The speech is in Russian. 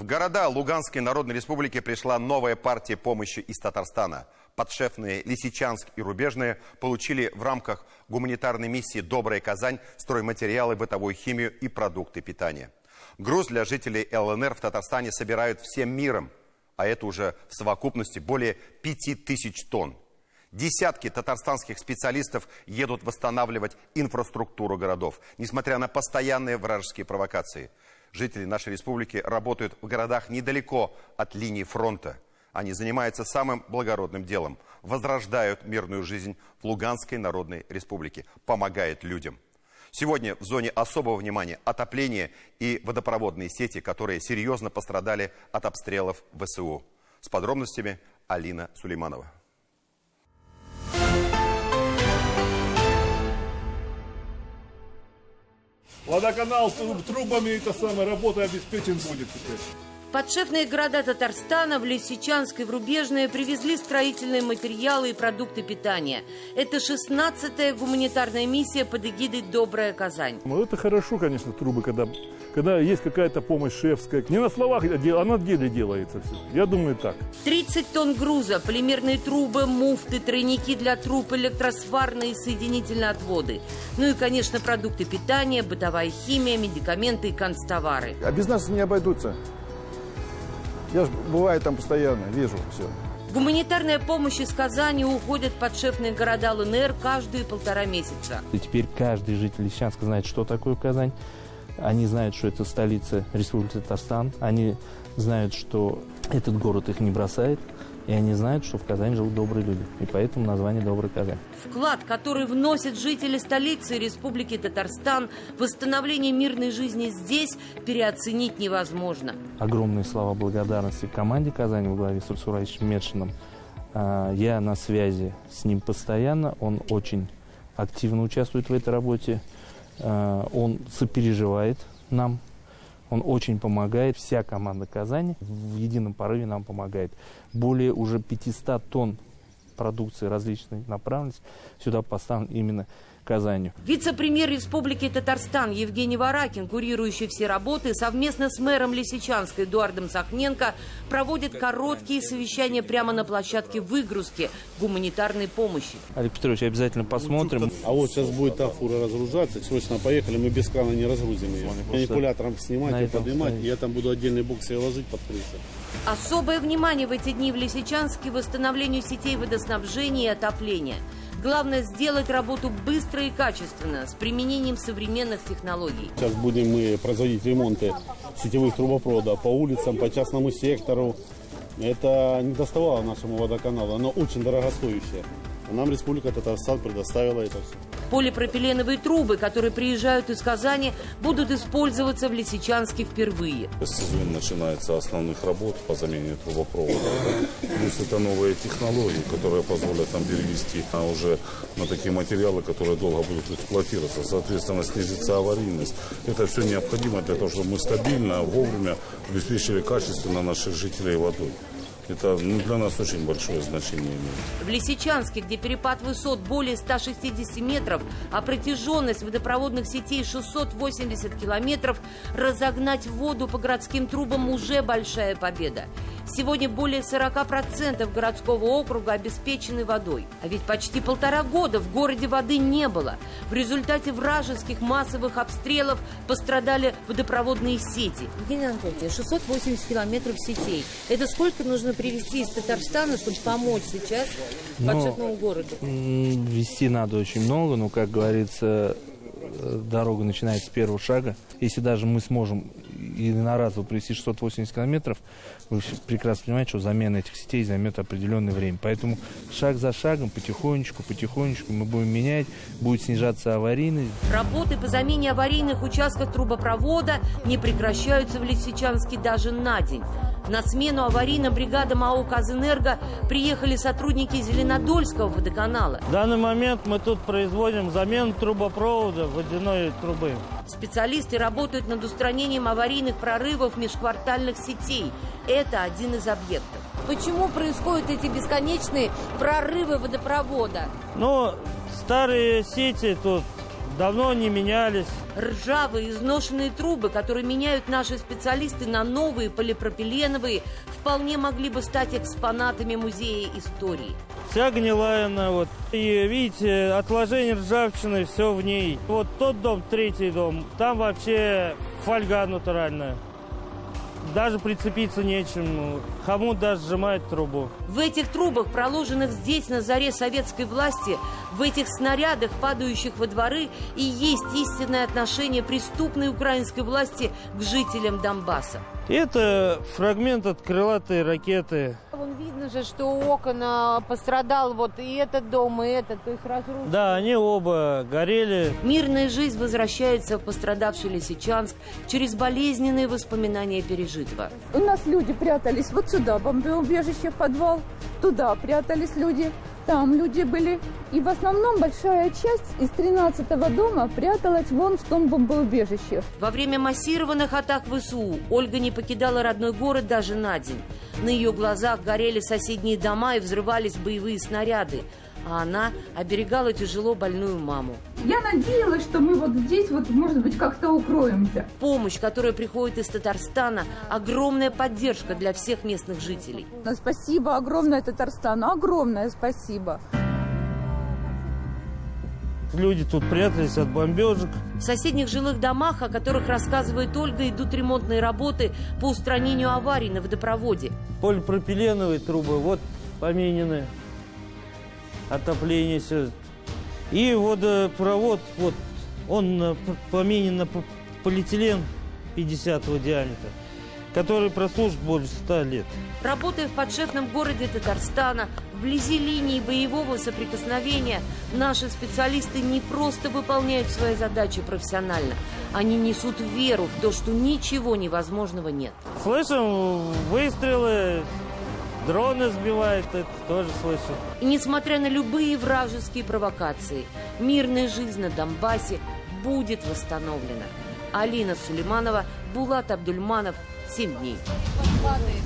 В города Луганской Народной Республики пришла новая партия помощи из Татарстана. Подшефные Лисичанск и Рубежные получили в рамках гуманитарной миссии «Добрая Казань» стройматериалы, бытовую химию и продукты питания. Груз для жителей ЛНР в Татарстане собирают всем миром, а это уже в совокупности более 5000 тонн. Десятки татарстанских специалистов едут восстанавливать инфраструктуру городов, несмотря на постоянные вражеские провокации. Жители нашей республики работают в городах недалеко от линии фронта. Они занимаются самым благородным делом – возрождают мирную жизнь в Луганской Народной Республике, помогают людям. Сегодня в зоне особого внимания отопление и водопроводные сети, которые серьезно пострадали от обстрелов ВСУ. С подробностями Алина Сулейманова. Водоканал трубами работой обеспечен будет теперь. Подшефные города Татарстана, в Лисичанск и в Рубежное привезли строительные материалы и продукты питания. Это 16-я гуманитарная миссия под эгидой «Добрая Казань». Это хорошо, конечно, трубы, когда есть какая-то помощь шефская. Не на словах, а на деле делается все. Я думаю, так. 30 тонн груза, полимерные трубы, муфты, тройники для труб, электросварные и соединительные отводы. Ну и, конечно, продукты питания, бытовая химия, медикаменты и канцтовары. А без нас не обойдутся. Я же бываю там постоянно, вижу все. Гуманитарная помощь из Казани уходит в подшефные города ЛНР каждые 1,5 месяца. И теперь каждый житель Лисичанска знает, что такое Казань. Они знают, что это столица Республики Татарстан. Они знают, что этот город их не бросает. И они знают, что в Казани живут добрые люди. И поэтому название «Добрая Казань». Вклад, который вносят жители столицы Республики Татарстан в восстановление мирной жизни здесь, переоценить невозможно. Огромные слова благодарности команде Казани во главе с Сурсураевичем Медшиным. Я на связи с ним постоянно. Он очень активно участвует в этой работе. Он сопереживает нам. Он очень помогает. Вся команда Казани в едином порыве нам помогает. Более уже 500 тонн продукции различной направленности сюда поставлен именно Казанью. Вице-премьер Республики Татарстан Евгений Варакин, курирующий все работы, совместно с мэром Лисичанска Эдуардом Сахненко проводит короткие совещания прямо на площадке выгрузки гуманитарной помощи. Олег Петрович, обязательно посмотрим. А вот сейчас будет та фура разгружаться, срочно поехали, мы без крана не разгрузим ее. Манипулятором снимать и поднимать, и я там буду отдельный бокс себе ложить под крышу. Особое внимание в эти дни в Лисичанске восстановлению сетей водоснабжения и отопления. Главное сделать работу быстро и качественно, с применением современных технологий. Сейчас будем мы производить ремонты сетевых трубопроводов по улицам, по частному сектору. Это не доставало нашему водоканалу, оно очень дорогостоящее. А нам Республика Татарстан предоставила это все. Полипропиленовые трубы, которые приезжают из Казани, будут использоваться в Лисичанске впервые. Сезон начинается основных работ по замене трубопровода. Плюс это новые технологии, которые позволят нам перевести уже на такие материалы, которые долго будут эксплуатироваться. Соответственно, снизится аварийность. Это все необходимо для того, чтобы мы стабильно, вовремя обеспечили качественно наших жителей водой. Это для нас очень большое значение имеет. В Лисичанске, где перепад высот более 160 метров, а протяженность водопроводных сетей 680 километров, разогнать воду по городским трубам уже большая победа. Сегодня более 40% городского округа обеспечены водой. А ведь почти 1,5 года в городе воды не было. В результате вражеских массовых обстрелов пострадали водопроводные сети. Евгений Анатольевич, 680 километров сетей. Это сколько нужно привезти из Татарстана, чтобы помочь сейчас подшефному городу? Везти надо очень много, но, как говорится, дорога начинается с первого шага. Если даже мы сможем единоразово привезти 680 километров, вы прекрасно понимаете, что замена этих сетей займет определенное время. Поэтому шаг за шагом, потихонечку мы будем менять, будет снижаться аварийность. Работы по замене аварийных участков трубопровода не прекращаются в Лисичанске даже на день. На смену аварийным бригадам АО «Казэнерго» приехали сотрудники Зеленодольского водоканала. В данный момент мы тут производим замену трубопровода водяной трубы. Специалисты работают над устранением аварийных прорывов межквартальных сетей. Это один из объектов. Почему происходят эти бесконечные прорывы водопровода? Ну, старые сети тут давно не менялись. Ржавые, изношенные трубы, которые меняют наши специалисты на новые полипропиленовые, вполне могли бы стать экспонатами музея истории. Вся гнилая она вот. И видите, отложение ржавчины, все в ней. Вот тот дом, третий дом, там вообще фольга натуральная. Даже прицепиться нечем. Хомут даже сжимает трубу. В этих трубах, проложенных здесь на заре советской власти, в этих снарядах, падающих во дворы, и есть истинное отношение преступной украинской власти к жителям Донбасса. Это фрагмент от крылатой ракеты. Вон видно же, что окна пострадал вот и этот дом, и этот, то есть разрушен. Да, они оба горели. Мирная жизнь возвращается в пострадавший Лисичанск через болезненные воспоминания пережитого. У нас люди прятались вот сюда, бомбоубежище, в подвал. Туда прятались люди, там люди были. И в основном большая часть из 13-го дома пряталась вон в том бомбоубежище. Во время массированных атак ВСУ Ольга не покидала родной город даже на день. На ее глазах горели соседние дома и взрывались боевые снаряды. А она оберегала тяжело больную маму. Я надеялась, что мы вот здесь вот, может быть, как-то укроемся. Помощь, которая приходит из Татарстана, огромная поддержка для всех местных жителей. Спасибо огромное Татарстану, огромное спасибо. Люди тут прятались от бомбежек. В соседних жилых домах, о которых рассказывает Ольга, идут ремонтные работы по устранению аварий на водопроводе. Полипропиленовые трубы, вот поменены. Отопление все. И водопровод, вот, он поменен на полиэтилен 50-го диаметра, который прослужит больше 100 лет. Работая в подшефном городе Татарстана, вблизи линии боевого соприкосновения, наши специалисты не просто выполняют свои задачи профессионально. Они несут веру в то, что ничего невозможного нет. Слышим выстрелы, дроны сбивают, это тоже слышим. И несмотря на любые вражеские провокации, мирная жизнь на Донбассе будет восстановлена. Алина Сулейманова, Булат Абдульманов, 7 дней. Падает.